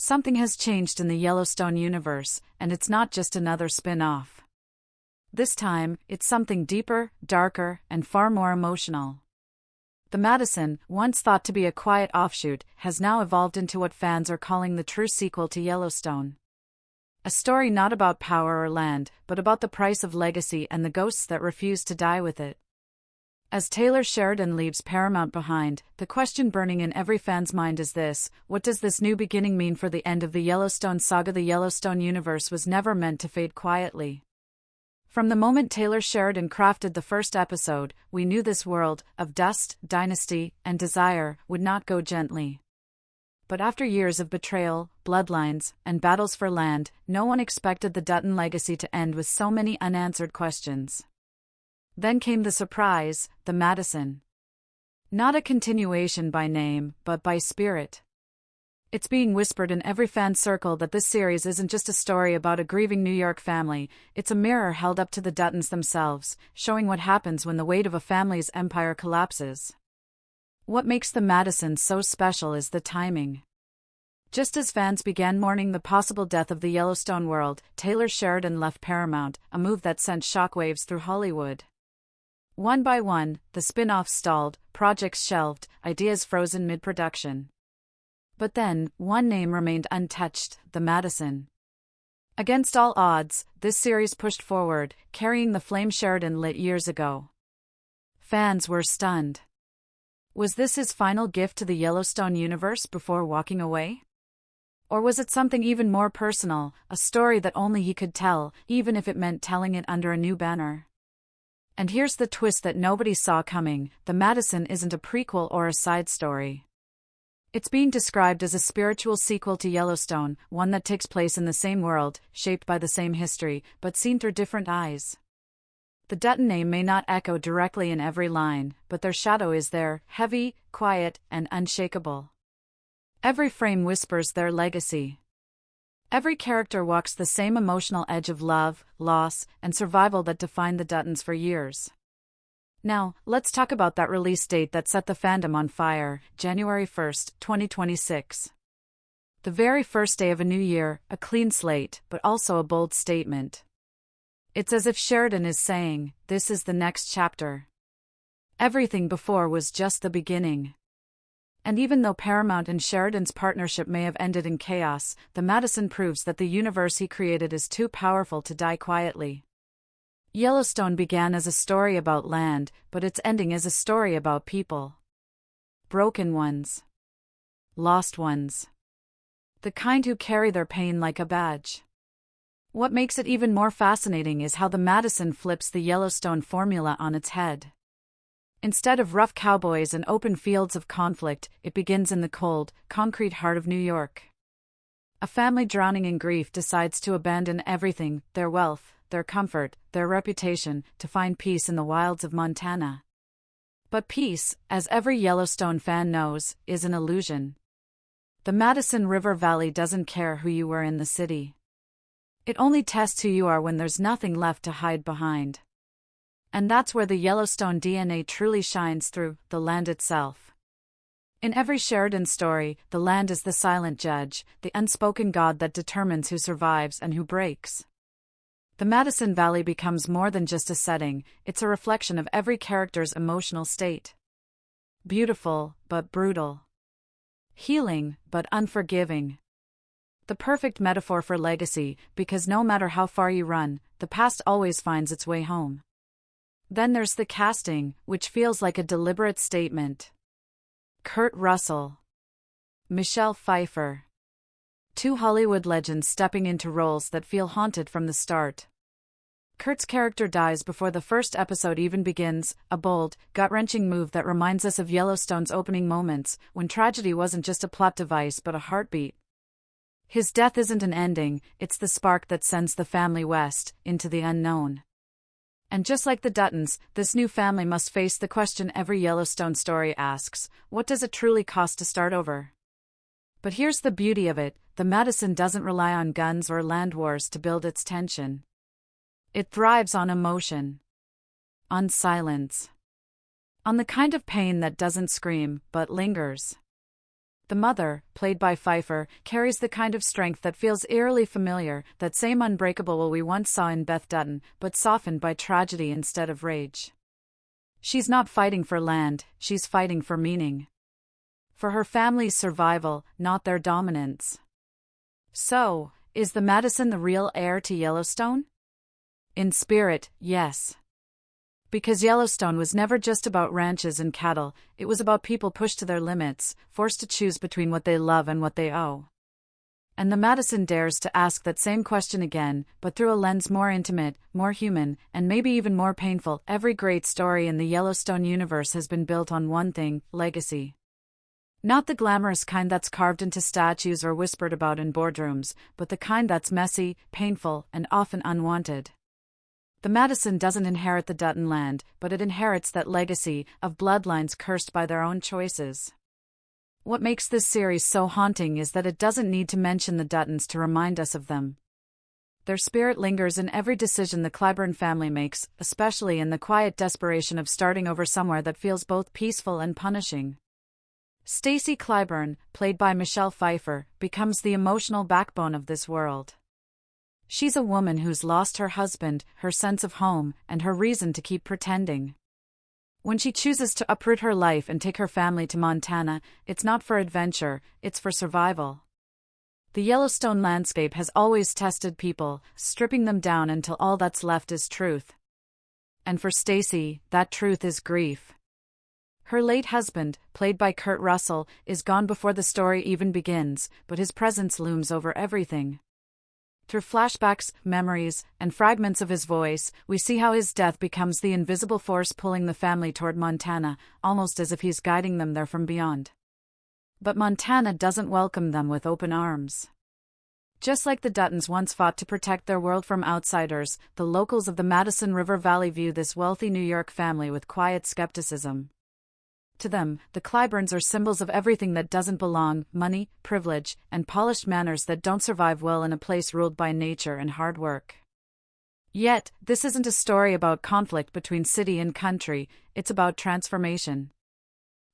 Something has changed in the Yellowstone universe, and it's not just another spin-off. This time, it's something deeper, darker, and far more emotional. The Madison, once thought to be a quiet offshoot, has now evolved into what fans are calling the true sequel to Yellowstone. A story not about power or land, but about the price of legacy and the ghosts that refuse to die with it. As Taylor Sheridan leaves Paramount behind, the question burning in every fan's mind is this: what does this new beginning mean for the end of the Yellowstone saga? The Yellowstone universe was never meant to fade quietly. From the moment Taylor Sheridan crafted the first episode, we knew this world, of dust, dynasty, and desire, would not go gently. But after years of betrayal, bloodlines, and battles for land, no one expected the Dutton legacy to end with so many unanswered questions. Then came the surprise, the Madison. Not a continuation by name, but by spirit. It's being whispered in every fan circle that this series isn't just a story about a grieving New York family, it's a mirror held up to the Duttons themselves, showing what happens when the weight of a family's empire collapses. What makes the Madison so special is the timing. Just as fans began mourning the possible death of the Yellowstone world, Taylor Sheridan left Paramount, a move that sent shockwaves through Hollywood. One by one, the spin-offs stalled, projects shelved, ideas frozen mid-production. But then, one name remained untouched: the Madison. Against all odds, this series pushed forward, carrying the flame Sheridan lit years ago. Fans were stunned. Was this his final gift to the Yellowstone universe before walking away? Or was it something even more personal, a story that only he could tell, even if it meant telling it under a new banner? And here's the twist that nobody saw coming: the Madison isn't a prequel or a side story. It's being described as a spiritual sequel to Yellowstone, one that takes place in the same world, shaped by the same history, but seen through different eyes. The Dutton name may not echo directly in every line, but their shadow is there, heavy, quiet, and unshakable. Every frame whispers their legacy. Every character walks the same emotional edge of love, loss, and survival that defined the Duttons for years. Now, let's talk about that release date that set the fandom on fire: January 1st, 2026. The very first day of a new year, a clean slate, but also a bold statement. It's as if Sheridan is saying, this is the next chapter. Everything before was just the beginning. And even though Paramount and Sheridan's partnership may have ended in chaos, the Madison proves that the universe he created is too powerful to die quietly. Yellowstone began as a story about land, but its ending is a story about people. Broken ones. Lost ones. The kind who carry their pain like a badge. What makes it even more fascinating is how the Madison flips the Yellowstone formula on its head. Instead of rough cowboys and open fields of conflict, it begins in the cold, concrete heart of New York. A family drowning in grief decides to abandon everything: their wealth, their comfort, their reputation, to find peace in the wilds of Montana. But peace, as every Yellowstone fan knows, is an illusion. The Madison River Valley doesn't care who you were in the city. It only tests who you are when there's nothing left to hide behind. And that's where the Yellowstone DNA truly shines through: the land itself. In every Sheridan story, the land is the silent judge, the unspoken god that determines who survives and who breaks. The Madison Valley becomes more than just a setting, it's a reflection of every character's emotional state. Beautiful, but brutal. Healing, but unforgiving. The perfect metaphor for legacy, because no matter how far you run, the past always finds its way home. Then there's the casting, which feels like a deliberate statement. Kurt Russell. Michelle Pfeiffer. Two Hollywood legends stepping into roles that feel haunted from the start. Kurt's character dies before the first episode even begins, a bold, gut-wrenching move that reminds us of Yellowstone's opening moments, when tragedy wasn't just a plot device but a heartbeat. His death isn't an ending, it's the spark that sends the family west, into the unknown. And just like the Duttons, this new family must face the question every Yellowstone story asks: what does it truly cost to start over? But here's the beauty of it: the Madison doesn't rely on guns or land wars to build its tension. It thrives on emotion. On silence. On the kind of pain that doesn't scream, but lingers. The mother, played by Pfeiffer, carries the kind of strength that feels eerily familiar, that same unbreakable will we once saw in Beth Dutton, but softened by tragedy instead of rage. She's not fighting for land, she's fighting for meaning. For her family's survival, not their dominance. So, is the Madison the real heir to Yellowstone? In spirit, yes. Because Yellowstone was never just about ranches and cattle, it was about people pushed to their limits, forced to choose between what they love and what they owe. And the Madison dares to ask that same question again, but through a lens more intimate, more human, and maybe even more painful. Every great story in the Yellowstone universe has been built on one thing: legacy. Not the glamorous kind that's carved into statues or whispered about in boardrooms, but the kind that's messy, painful, and often unwanted. The Madison doesn't inherit the Dutton land, but it inherits that legacy of bloodlines cursed by their own choices. What makes this series so haunting is that it doesn't need to mention the Duttons to remind us of them. Their spirit lingers in every decision the Clyburn family makes, especially in the quiet desperation of starting over somewhere that feels both peaceful and punishing. Stacy Clyburn, played by Michelle Pfeiffer, becomes the emotional backbone of this world. She's a woman who's lost her husband, her sense of home, and her reason to keep pretending. When she chooses to uproot her life and take her family to Montana, it's not for adventure, it's for survival. The Yellowstone landscape has always tested people, stripping them down until all that's left is truth. And for Stacy, that truth is grief. Her late husband, played by Kurt Russell, is gone before the story even begins, but his presence looms over everything. Through flashbacks, memories, and fragments of his voice, we see how his death becomes the invisible force pulling the family toward Montana, almost as if he's guiding them there from beyond. But Montana doesn't welcome them with open arms. Just like the Duttons once fought to protect their world from outsiders, the locals of the Madison River Valley view this wealthy New York family with quiet skepticism. To them, the Clyburns are symbols of everything that doesn't belong: money, privilege, and polished manners that don't survive well in a place ruled by nature and hard work. Yet, this isn't a story about conflict between city and country, it's about transformation.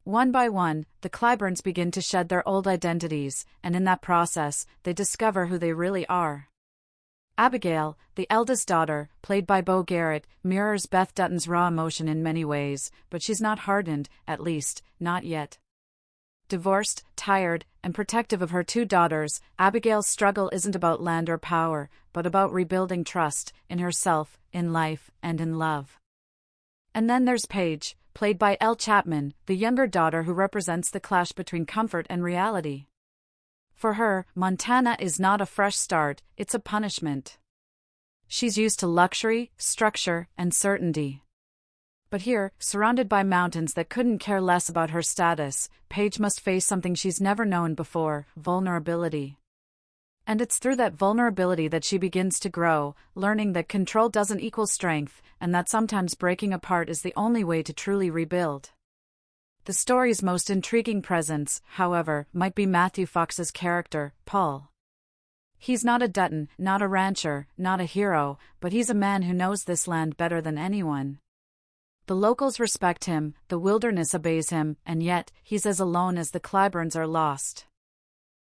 One by one, the Clyburns begin to shed their old identities, and in that process, they discover who they really are. Abigail, the eldest daughter, played by Bo Garrett, mirrors Beth Dutton's raw emotion in many ways, but she's not hardened, at least, not yet. Divorced, tired, and protective of her two daughters, Abigail's struggle isn't about land or power, but about rebuilding trust, in herself, in life, and in love. And then there's Paige, played by Elle Chapman, the younger daughter who represents the clash between comfort and reality. For her, Montana is not a fresh start, it's a punishment. She's used to luxury, structure, and certainty. But here, surrounded by mountains that couldn't care less about her status, Paige must face something she's never known before: vulnerability. And it's through that vulnerability that she begins to grow, learning that control doesn't equal strength, and that sometimes breaking apart is the only way to truly rebuild. The story's most intriguing presence, however, might be Matthew Fox's character, Paul. He's not a Dutton, not a rancher, not a hero, but he's a man who knows this land better than anyone. The locals respect him, the wilderness obeys him, and yet, he's as alone as the Clyburns are lost.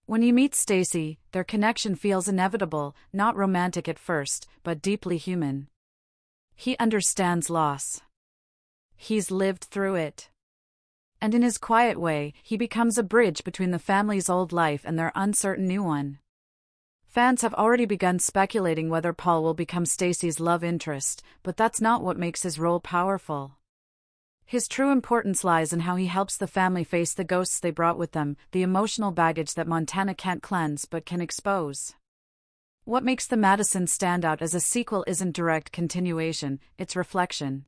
When he meets Stacy, their connection feels inevitable, not romantic at first, but deeply human. He understands loss. He's lived through it. And in his quiet way, he becomes a bridge between the family's old life and their uncertain new one. Fans have already begun speculating whether Paul will become Stacy's love interest, but that's not what makes his role powerful. His true importance lies in how he helps the family face the ghosts they brought with them, the emotional baggage that Montana can't cleanse but can expose. What makes the Madison stand out as a sequel isn't direct continuation, it's reflection.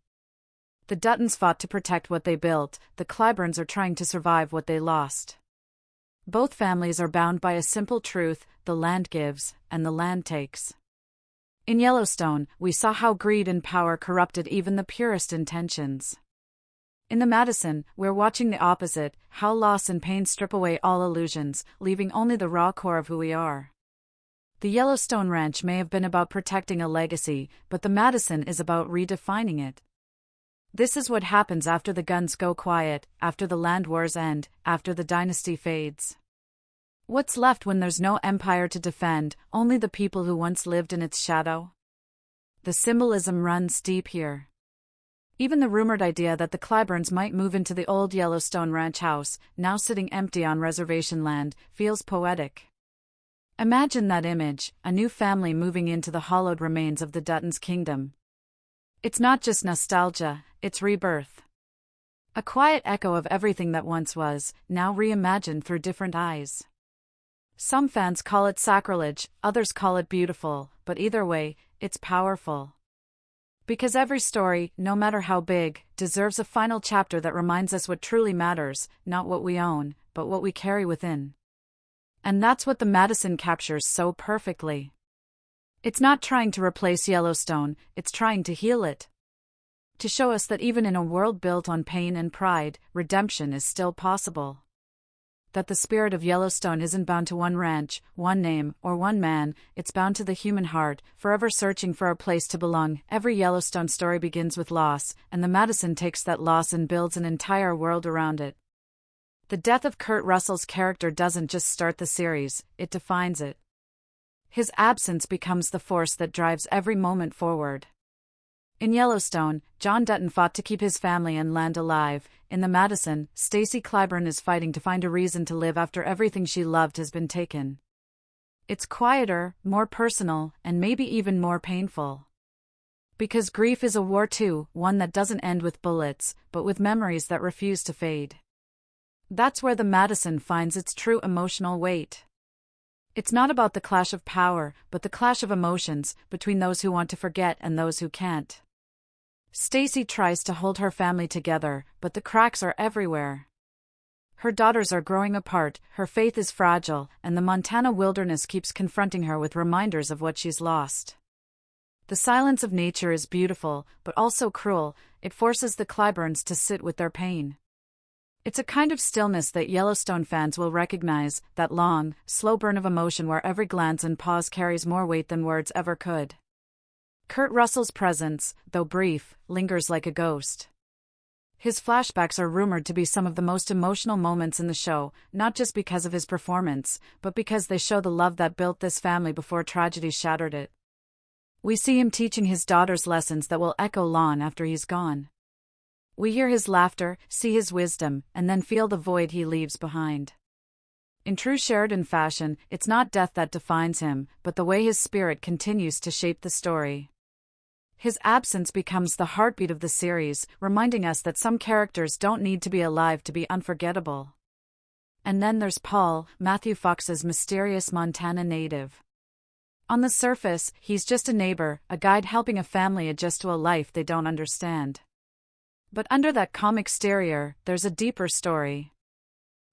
The Duttons fought to protect what they built, the Clyburns are trying to survive what they lost. Both families are bound by a simple truth: the land gives, and the land takes. In Yellowstone, we saw how greed and power corrupted even the purest intentions. In the Madison, we're watching the opposite: how loss and pain strip away all illusions, leaving only the raw core of who we are. The Yellowstone Ranch may have been about protecting a legacy, but the Madison is about redefining it. This is what happens after the guns go quiet, after the land wars end, after the dynasty fades. What's left when there's no empire to defend, only the people who once lived in its shadow? The symbolism runs deep here. Even the rumored idea that the Clyburns might move into the old Yellowstone ranch house, now sitting empty on reservation land, feels poetic. Imagine that image, a new family moving into the hollowed remains of the Dutton's kingdom. It's not just nostalgia, it's rebirth. A quiet echo of everything that once was, now reimagined through different eyes. Some fans call it sacrilege, others call it beautiful, but either way, it's powerful. Because every story, no matter how big, deserves a final chapter that reminds us what truly matters, not what we own, but what we carry within. And that's what the Madison captures so perfectly. It's not trying to replace Yellowstone, it's trying to heal it. To show us that even in a world built on pain and pride, redemption is still possible. That the spirit of Yellowstone isn't bound to one ranch, one name, or one man, it's bound to the human heart, forever searching for a place to belong. Every Yellowstone story begins with loss, and the Madison takes that loss and builds an entire world around it. The death of Kurt Russell's character doesn't just start the series, it defines it. His absence becomes the force that drives every moment forward. In Yellowstone, John Dutton fought to keep his family and land alive. In the Madison, Stacy Clyburn is fighting to find a reason to live after everything she loved has been taken. It's quieter, more personal, and maybe even more painful. Because grief is a war too, one that doesn't end with bullets, but with memories that refuse to fade. That's where the Madison finds its true emotional weight. It's not about the clash of power, but the clash of emotions, between those who want to forget and those who can't. Stacy tries to hold her family together, but the cracks are everywhere. Her daughters are growing apart, her faith is fragile, and the Montana wilderness keeps confronting her with reminders of what she's lost. The silence of nature is beautiful, but also cruel. It forces the Clyburns to sit with their pain. It's a kind of stillness that Yellowstone fans will recognize, that long, slow burn of emotion where every glance and pause carries more weight than words ever could. Kurt Russell's presence, though brief, lingers like a ghost. His flashbacks are rumored to be some of the most emotional moments in the show, not just because of his performance, but because they show the love that built this family before tragedy shattered it. We see him teaching his daughters lessons that will echo long after he's gone. We hear his laughter, see his wisdom, and then feel the void he leaves behind. In true Sheridan fashion, it's not death that defines him, but the way his spirit continues to shape the story. His absence becomes the heartbeat of the series, reminding us that some characters don't need to be alive to be unforgettable. And then there's Paul, Matthew Fox's mysterious Montana native. On the surface, he's just a neighbor, a guide helping a family adjust to a life they don't understand. But under that calm exterior, there's a deeper story.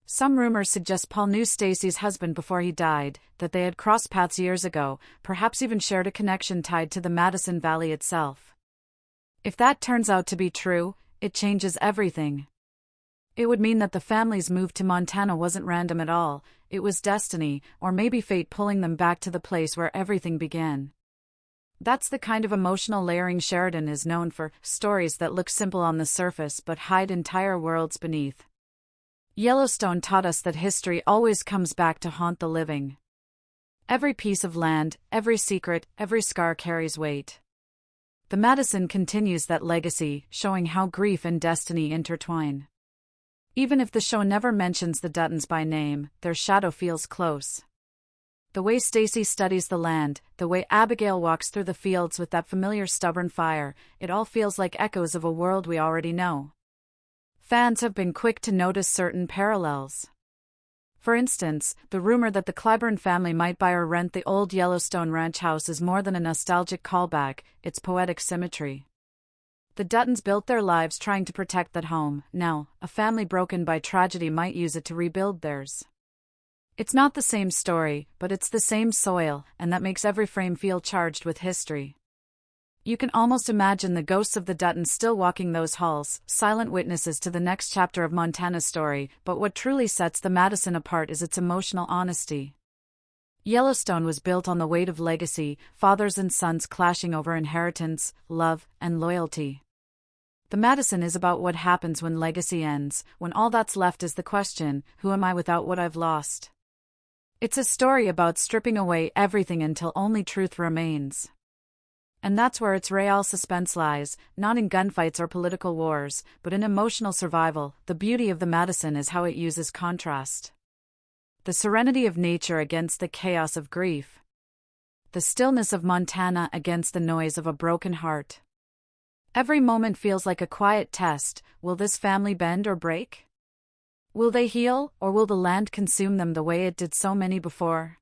Some rumors suggest Paul knew Stacy's husband before he died, that they had crossed paths years ago, perhaps even shared a connection tied to the Madison Valley itself. If that turns out to be true, it changes everything. It would mean that the family's move to Montana wasn't random at all, it was destiny, or maybe fate pulling them back to the place where everything began. That's the kind of emotional layering Sheridan is known for, stories that look simple on the surface but hide entire worlds beneath. Yellowstone taught us that history always comes back to haunt the living. Every piece of land, every secret, every scar carries weight. The Madison continues that legacy, showing how grief and destiny intertwine. Even if the show never mentions the Duttons by name, their shadow feels close. The way Stacy studies the land, the way Abigail walks through the fields with that familiar stubborn fire, it all feels like echoes of a world we already know. Fans have been quick to notice certain parallels. For instance, the rumor that the Clyburn family might buy or rent the old Yellowstone ranch house is more than a nostalgic callback, it's poetic symmetry. The Duttons built their lives trying to protect that home. Now, a family broken by tragedy might use it to rebuild theirs. It's not the same story, but it's the same soil, and that makes every frame feel charged with history. You can almost imagine the ghosts of the Duttons still walking those halls, silent witnesses to the next chapter of Montana's story, but what truly sets the Madison apart is its emotional honesty. Yellowstone was built on the weight of legacy, fathers and sons clashing over inheritance, love, and loyalty. The Madison is about what happens when legacy ends, when all that's left is the question, who am I without what I've lost? It's a story about stripping away everything until only truth remains. And that's where its real suspense lies, not in gunfights or political wars, but in emotional survival. The beauty of the Madison is how it uses contrast. The serenity of nature against the chaos of grief. The stillness of Montana against the noise of a broken heart. Every moment feels like a quiet test. Will this family bend or break? Will they heal, or will the land consume them the way it did so many before?